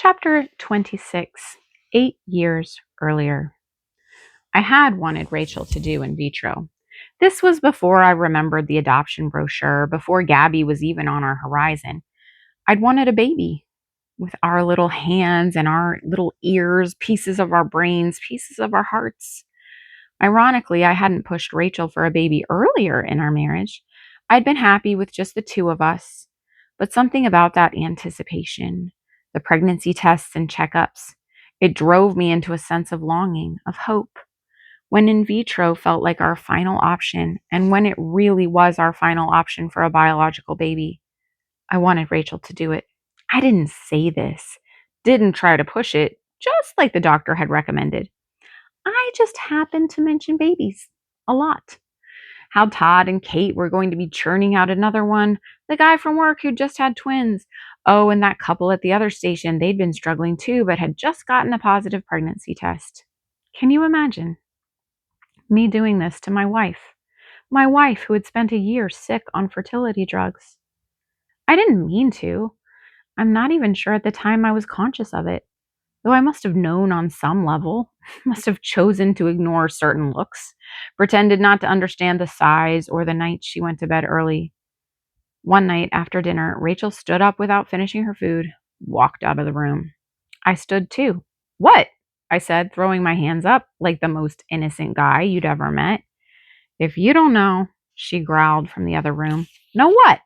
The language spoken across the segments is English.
Chapter 26, 8 years earlier. I had wanted Rachel to do in vitro. This was before I remembered the adoption brochure, before Gabby was even on our horizon. I'd wanted a baby with our little hands and our little ears, pieces of our brains, pieces of our hearts. Ironically, I hadn't pushed Rachel for a baby earlier in our marriage. I'd been happy with just the two of us, but something about that anticipation, the pregnancy tests and checkups, it drove me into a sense of longing, of hope. When in vitro felt like our final option, and when it really was our final option for a biological baby, I wanted Rachel to do it. I didn't say this, didn't try to push it, just like the doctor had recommended. I just happened to mention babies a lot. How Todd and Kate were going to be churning out another one, the guy from work who just had twins. Oh, and that couple at the other station, they'd been struggling too, but had just gotten a positive pregnancy test. Can you imagine me doing this to my wife? My wife who had spent a year sick on fertility drugs. I didn't mean to. I'm not even sure at the time I was conscious of it. Though I must have known on some level, must have chosen to ignore certain looks, pretended not to understand the sighs or the nights she went to bed early. One night after dinner, Rachel stood up without finishing her food, walked out of the room. I stood too. What? I said, throwing my hands up like the most innocent guy you'd ever met. If you don't know, she growled from the other room. Know what?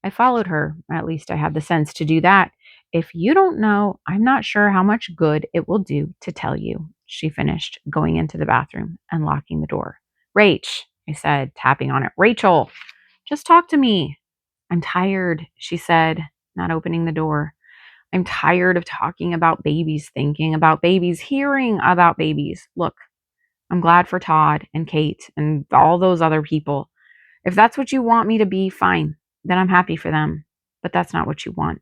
I followed her. At least I had the sense to do that. If you don't know, I'm not sure how much good it will do to tell you, she finished, going into the bathroom and locking the door. Rach, I said, tapping on it. Rachel, just talk to me. I'm tired, she said, not opening the door. I'm tired of talking about babies, thinking about babies, hearing about babies. Look, I'm glad for Todd and Kate and all those other people. If that's what you want me to be, fine. Then I'm happy for them. But that's not what you want.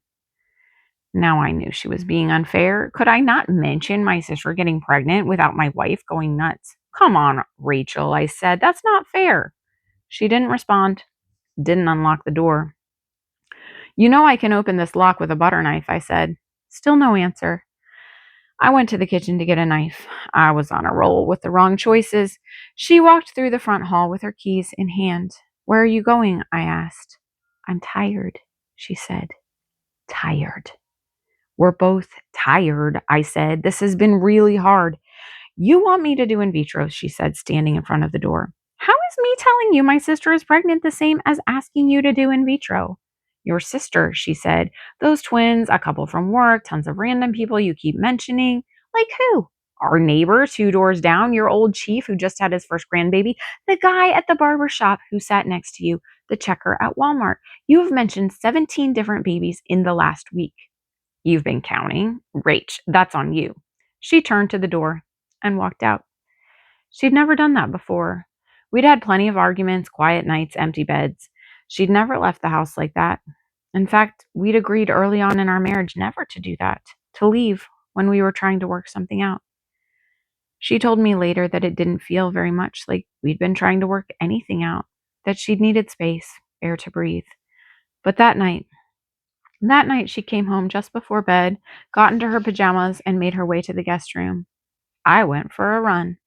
Now I knew she was being unfair. Could I not mention my sister getting pregnant without my wife going nuts? Come on, Rachel, I said. That's not fair. She didn't respond, didn't unlock the door. You know I can open this lock with a butter knife, I said. Still no answer. I went to the kitchen to get a knife. I was on a roll with the wrong choices. She walked through the front hall with her keys in hand. Where are you going? I asked. I'm tired, she said. Tired. We're both tired, I said. This has been really hard. You want me to do in vitro, she said, standing in front of the door. How is me telling you my sister is pregnant the same as asking you to do in vitro? Your sister, she said. Those twins, a couple from work, tons of random people you keep mentioning. Like who? Our neighbor 2 doors down, your old chief who just had his first grandbaby, the guy at the barber shop who sat next to you, the checker at Walmart. You have mentioned 17 different babies in the last week. You've been counting. Rach, that's on you. She turned to the door and walked out. She'd never done that before. We'd had plenty of arguments, quiet nights, empty beds. She'd never left the house like that. In fact, we'd agreed early on in our marriage never to do that, to leave when we were trying to work something out. She told me later that it didn't feel very much like we'd been trying to work anything out, that she'd needed space, air to breathe. But that night she came home just before bed, got into her pajamas, and made her way to the guest room. I went for a run.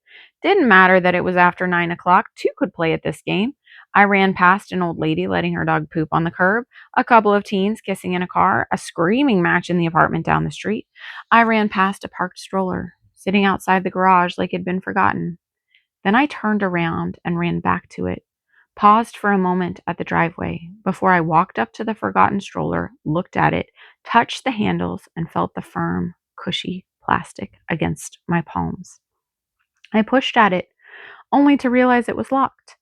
Didn't matter that it was after 9 o'clock. Two could play at this game. I ran past an old lady letting her dog poop on the curb, a couple of teens kissing in a car, a screaming match in the apartment down the street. I ran past a parked stroller, sitting outside the garage like it'd been forgotten. Then I turned around and ran back to it, paused for a moment at the driveway before I walked up to the forgotten stroller, looked at it, touched the handles, and felt the firm, cushy plastic against my palms. I pushed at it, only to realize it was locked.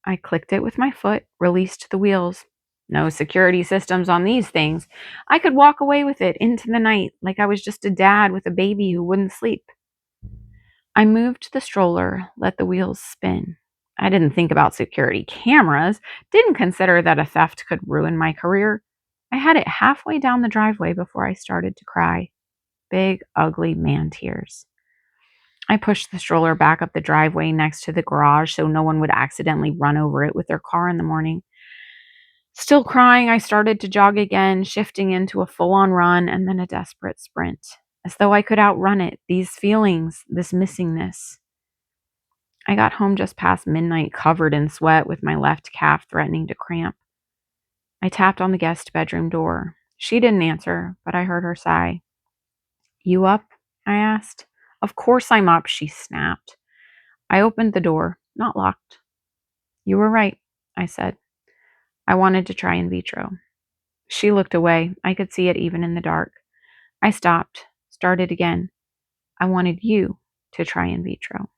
I clicked it with my foot, released the wheels. No security systems on these things. I could walk away with it into the night like I was just a dad with a baby who wouldn't sleep. I moved the stroller, let the wheels spin. I didn't think about security cameras, didn't consider that a theft could ruin my career. I had it halfway down the driveway before I started to cry. Big, ugly man tears. I pushed the stroller back up the driveway next to the garage so no one would accidentally run over it with their car in the morning. Still crying, I started to jog again, shifting into a full-on run and then a desperate sprint, as though I could outrun it, these feelings, this missingness. I got home just past midnight, covered in sweat, with my left calf threatening to cramp. I tapped on the guest bedroom door. She didn't answer, but I heard her sigh. "You up?" I asked. "Of course I'm up," she snapped. I opened the door, not locked. "You were right," I said. "I wanted to try in vitro." She looked away. I could see it even in the dark. I stopped, started again. "I wanted you to try in vitro."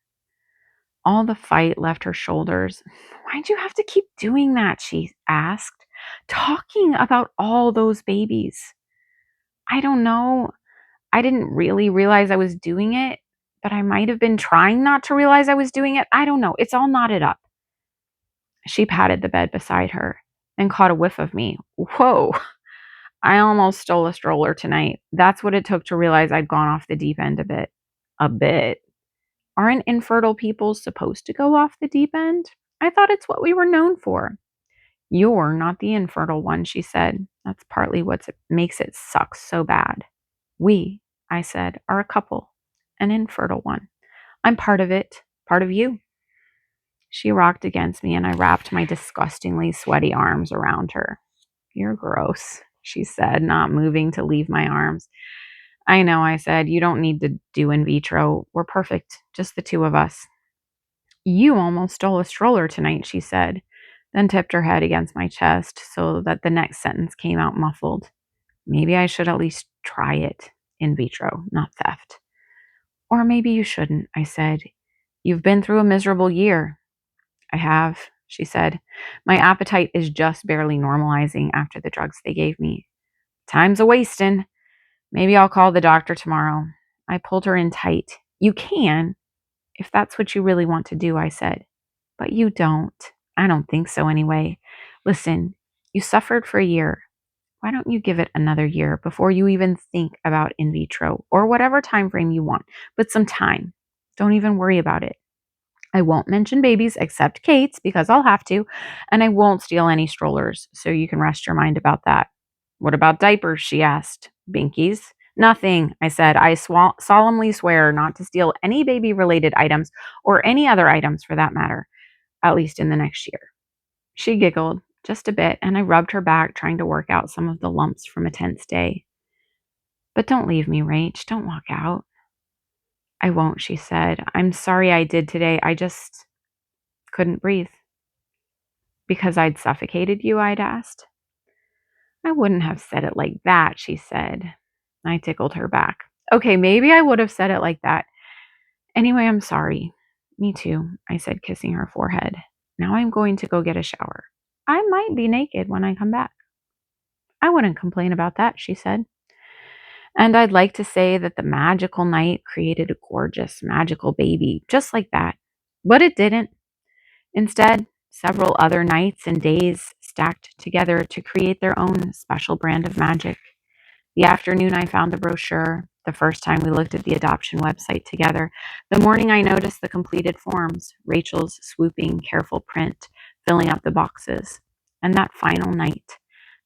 All the fight left her shoulders. "Why'd you have to keep doing that?" she asked. "Talking about all those babies." "I don't know. I didn't really realize I was doing it, but I might have been trying not to realize I was doing it. I don't know. It's all knotted up." She patted the bed beside her, then caught a whiff of me. "Whoa, I almost stole a stroller tonight. That's what it took to realize I'd gone off the deep end a bit." "A bit? Aren't infertile people supposed to go off the deep end? I thought it's what we were known for." "You're not the infertile one," she said. "That's partly what makes it suck so bad." "We," I said, "are a couple, an infertile one. I'm part of it, part of you." She rocked against me and I wrapped my disgustingly sweaty arms around her. "You're gross," she said, not moving to leave my arms. "I know," I said. "You don't need to do in vitro. We're perfect, just the two of us." "You almost stole a stroller tonight," she said, then tipped her head against my chest so that the next sentence came out muffled. "Maybe I should at least try it. In vitro, not theft." "Or maybe you shouldn't," I said. "You've been through a miserable year." "I have," she said. "My appetite is just barely normalizing after the drugs they gave me. Time's a wastin'. Maybe I'll call the doctor tomorrow." I pulled her in tight. "You can, if that's what you really want to do," I said. "But you don't. I don't think so anyway. Listen, you suffered for a year. Why don't you give it another year before you even think about in vitro or whatever time frame you want? But some time. Don't even worry about it. I won't mention babies except Kate's because I'll have to, and I won't steal any strollers, so you can rest your mind about that." "What about diapers?" she asked. "Binkies?" "Nothing," I said. "I solemnly swear not to steal any baby-related items or any other items for that matter, at least in the next year." She giggled just a bit, and I rubbed her back, trying to work out some of the lumps from a tense day. "But don't leave me, Rach. Don't walk out." "I won't," she said. "I'm sorry I did today. I just couldn't breathe." "Because I'd suffocated you?" I'd asked. "I wouldn't have said it like that," she said. I tickled her back. "Okay, maybe I would have said it like that. Anyway, I'm sorry." "Me too," I said, kissing her forehead. "Now I'm going to go get a shower. I might be naked when I come back." "I wouldn't complain about that," she said. And I'd like to say that the magical night created a gorgeous, magical baby, just like that. But it didn't. Instead, several other nights and days stacked together to create their own special brand of magic. The afternoon I found the brochure, the first time we looked at the adoption website together, the morning I noticed the completed forms, Rachel's swooping, careful print, filling up the boxes, and that final night,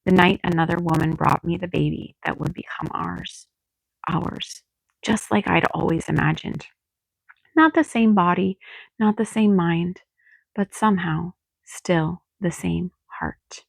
the night another woman brought me the baby that would become ours. Ours. Just like I'd always imagined. Not the same body, not the same mind, but somehow still the same heart.